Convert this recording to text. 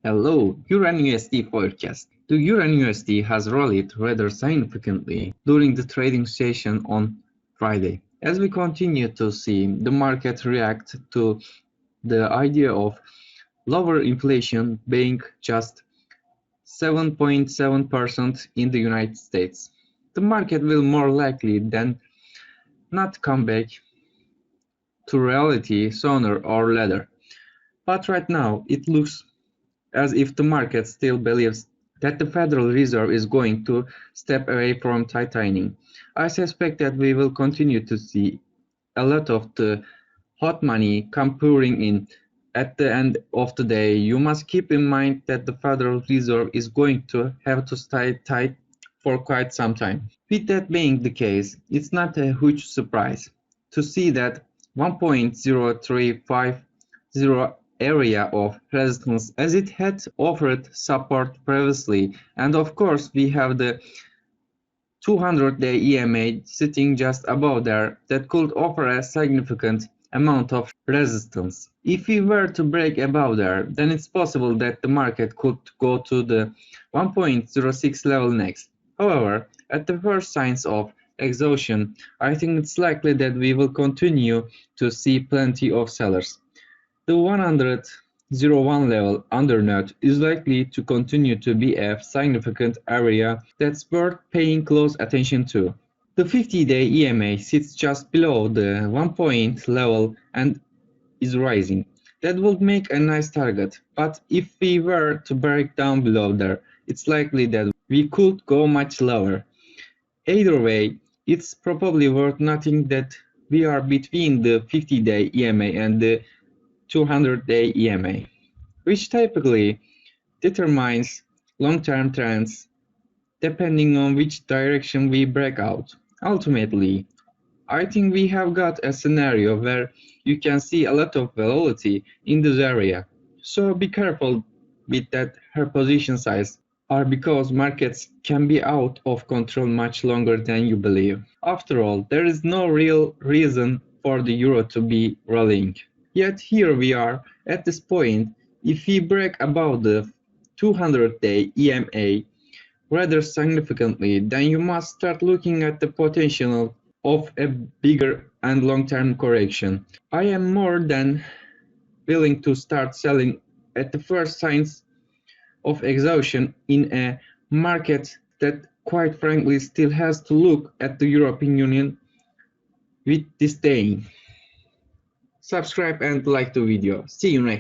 Hello, EUR USD forecast. The EUR USD has rallied rather significantly during the trading session on Friday, as we continue to see the market react to the idea of lower inflation being just 7.7% in the United States. The market will more likely than not come back to reality sooner or later. But right now, it looks as if the market still believes that the Federal Reserve is going to step away from tightening. I suspect that we will continue to see a lot of the hot money come pouring in. At the end of the day, you must keep in mind that the Federal Reserve is going to have to stay tight for quite some time. With that being the case, it's not a huge surprise to see that 1.0350 area of resistance, as it had offered support previously, and of course we have the 200-day EMA sitting just above there that could offer a significant amount of resistance. If we were to break above there, then it's possible that the market could go to the 1.06 level next. However, at the first signs of exhaustion, I think it's likely that we will continue to see plenty of sellers. The 100.01 level underneath is likely to continue to be a significant area that's worth paying close attention to. The 50-day EMA sits just below the 1 point level and is rising. That would make a nice target, but if we were to break down below there, it's likely that we could go much lower. Either way, it's probably worth noting that we are between the 50-day EMA and the 200-day EMA, which typically determines long-term trends depending on which direction we break out. Ultimately, I think we have got a scenario where you can see a lot of volatility in this area, so be careful with that her position size, or because markets can be out of control much longer than you believe. After all, there is no real reason for the euro to be rallying. Yet here we are at this point. If we break above the 200-day EMA rather significantly, then you must start looking at the potential of a bigger and long-term correction. I am more than willing to start selling at the first signs of exhaustion in a market that quite frankly still has to look at the European Union with disdain. Subscribe and like the video. See you next.